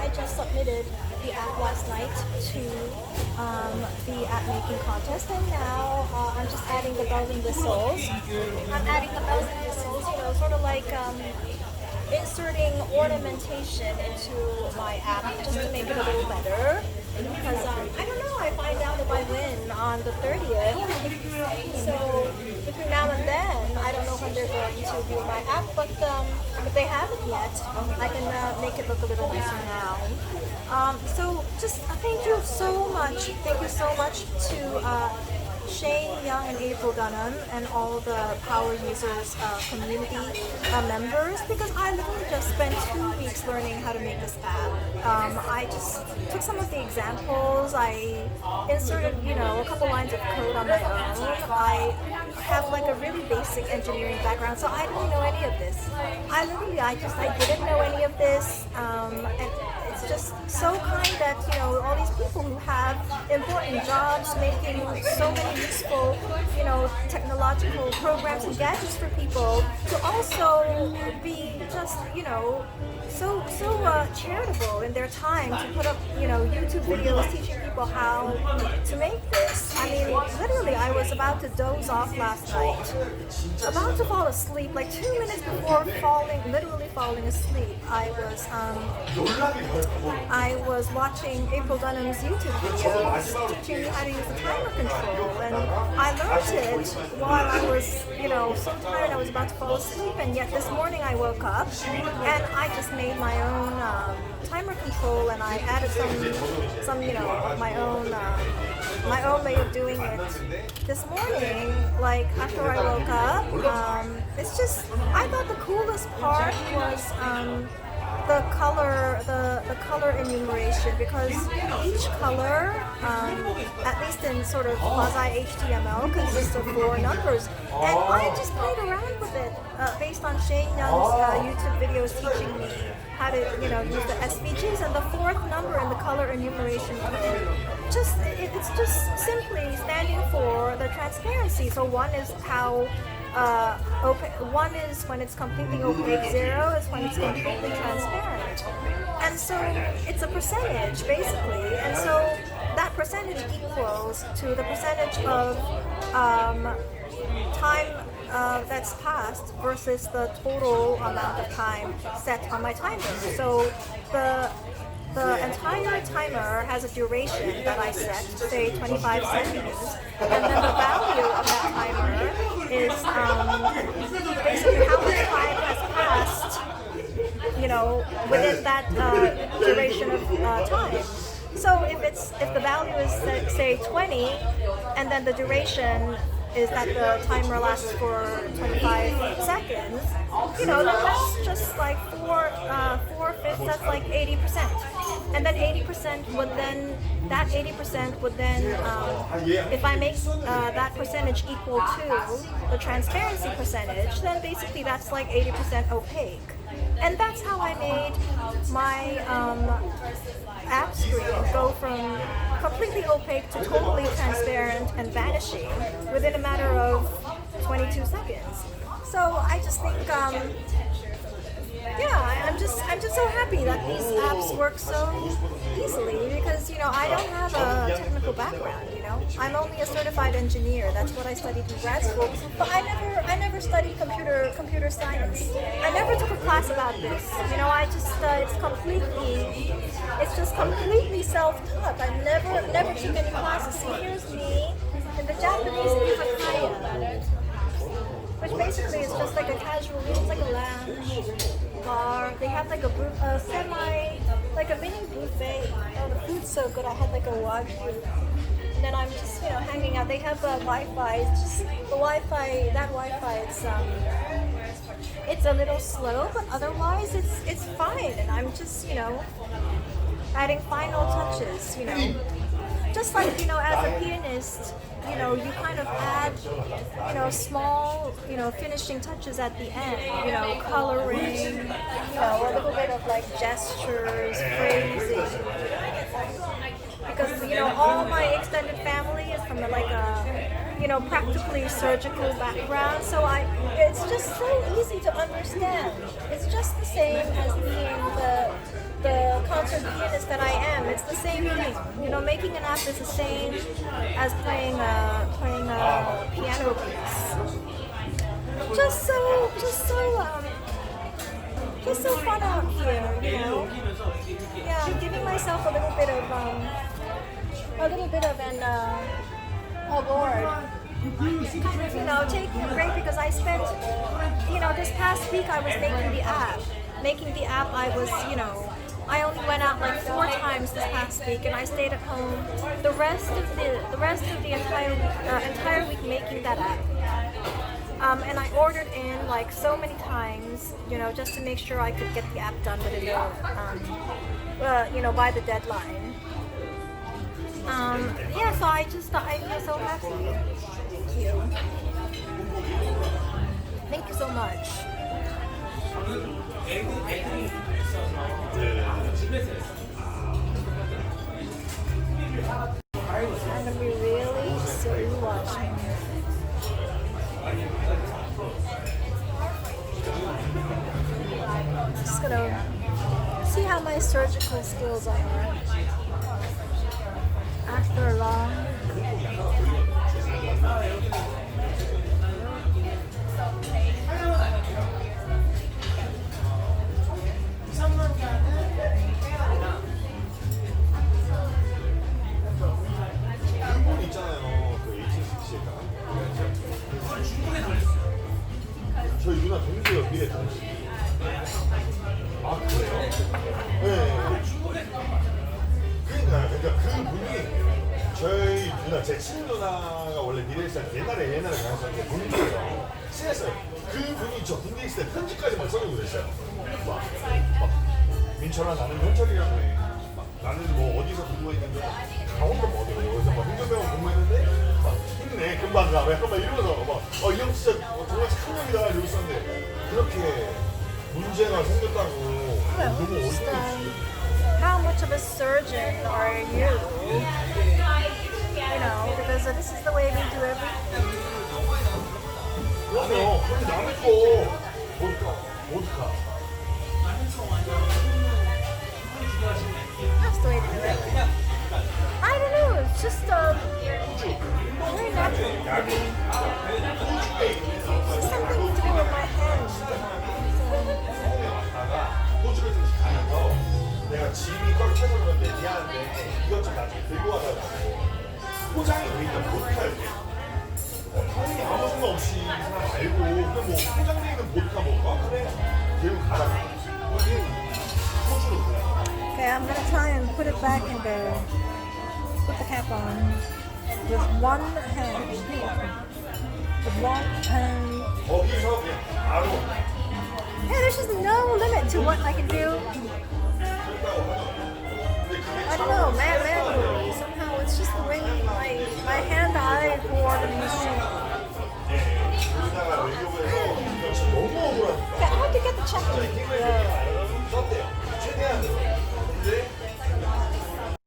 I just submitted the app last night to the app making contest, and now I'm just adding the bells and whistles. I'm adding the bells and whistles, sort of like inserting ornamentation into my app just to make it a little better. Because I don't know, I find out if I win on the 30th. So between now and then, I don't know when they're going to view my app, but if they haven't yet, I can make it look a little nicer now. So just thank you so much. Thank you so much to Shane Young and April Dunham and all the Power Users community members, because I literally just spent 2 weeks learning how to make this app. I just took some of the examples. I inserted, a couple lines of code on my own. I have like a really basic engineering background, so I didn't know any of this. I didn't know any of this, and it's just so kind that all these people who have important jobs making so many useful technological programs and gadgets for people to also be just so charitable in their time to put up YouTube videos teaching people how to make this. I mean, literally, I was about to doze off last night, about to fall asleep, like 2 minutes before literally falling asleep. I was watching April Dunham's YouTube videos teaching me how to use the timer control, and I learned it while I was, so tired I was about to fall asleep, and yet this morning I woke up and I just made my own timer control, and I added some my own way of doing it this morning. Like after I woke up, it's just I thought the coolest part was the color enumeration, because each color, at least in sort of quasi HTML, consists of 4 numbers, and I just played around with it based on Shane Young's YouTube videos teaching me how to use the SVGs, and the 4th number in the color enumeration it's just simply standing for the transparency. So 1 is how one is when it's completely opaque, 0 is when it's completely transparent. And so it's a percentage basically, and so that percentage equals to the percentage of time that's passed versus the total amount of time set on my timer. So the entire timer has a duration that I set, say 25 seconds, and then the value of that timer is basically how much time has passed, within that duration of time. So if the value is say 20, and then the duration is that the timer lasts for 25 seconds, then that's just like 4/5, that's like 80%. And then 80% would then, if I make that percentage equal to the transparency percentage, then basically that's like 80% opaque. And that's how I made my app screen go from completely opaque to totally transparent and vanishing within a matter of 22 seconds. So I just think, I'm just so happy that these apps work so easily, because I don't have a technical background. I'm only a certified engineer. That's what I studied in grad school. But I never studied computer science. I never took a class about this. It's just completely self-taught. I never took any classes. See, here's me in the Japanese izakaya, which basically is just like a casual, it's like a lounge bar. They have like a mini buffet. Oh, the food's so good. I had like a wagyu. And then I'm just, hanging out. They have Wi-Fi. It's just the Wi-Fi. That Wi-fi, it's a little slow, but otherwise it's fine. And I'm just, adding final touches. Just like as a pianist, you kind of add, small, finishing touches at the end. Coloring, a little bit of like gestures, phrasing. Because all my extended family is from like a practically surgical background, so it's just so easy to understand. It's just the same as being the uncultured pianist that I am, it's the same thing. You know, making an app is the same as playing a piano piece. Just so fun out here, you know. Yeah, I'm giving myself a little bit of an award. Kind of, you know, taking a break because I spent, you know, this past week I was making the app. Making the app, I was, you know, I only went out like 4 times this past week, and I stayed at home the rest of the entire week making that app. And I ordered in like so many times, you know, just to make sure I could get the app done within the, you know, by the deadline. Yeah, so I feel so happy. Thank you. Thank you so much. I'm gonna be really silly watching. Just gonna see how my surgical skills are after a long. 일본 있잖아요. 그 HSBC에다가. 저희 누나 동생이요, 미래 동생. 아, 그래요? 네. 그러니까 그분이 저희 누나, 제 친누나가 원래 미래 있을 때 옛날에 가셨는데 군대예요. 친했어요. 그분이 저 군대 있을 때 편지까지 막 써주고 그랬어요. 막 민철아, 나는 현철이라고 해. 나는 뭐 어디서 근무했는데 강원도 뭐 어디고 그래서 막 행정병원 근무했는데 막 힘내 금방 가 약간 막 이러면서 막이 형 진짜 정말 착한 형이다 이러고 있었는데 그렇게 문제가 생겼다고 너무 어이없이. How much of a surgeon are you? You know, because this is the way we do everything. 그럼요. 그럼 남의 거 어떡하. That's the way to do it. I don't know, it's just very natural for me. It's something to do with my hands. 호주를 좀 가면서 내가 짐이 꽉 차서 그런데 미안한데 이것 좀 나중에 들고 와달라고 포장이 돼 있던 보드카 이렇게 당연히 아무 생각 없이 이 사람 알고 그냥 뭐 포장돼 있는 보드카 먹어? 그래 들고 가라고 호주로 그래. Okay, I'm gonna try and put it back in there. Put the cap on with one hand. With one hand. 거기서 그냥 바로 Yeah, there's just no limit to what I can do. I don't know, manually. Somehow it's just the way my hand-eye coordination. 우리나라 외교부에서 진짜 너무 억울하니까 Okay, I have to get the check. 썼대요. 최대한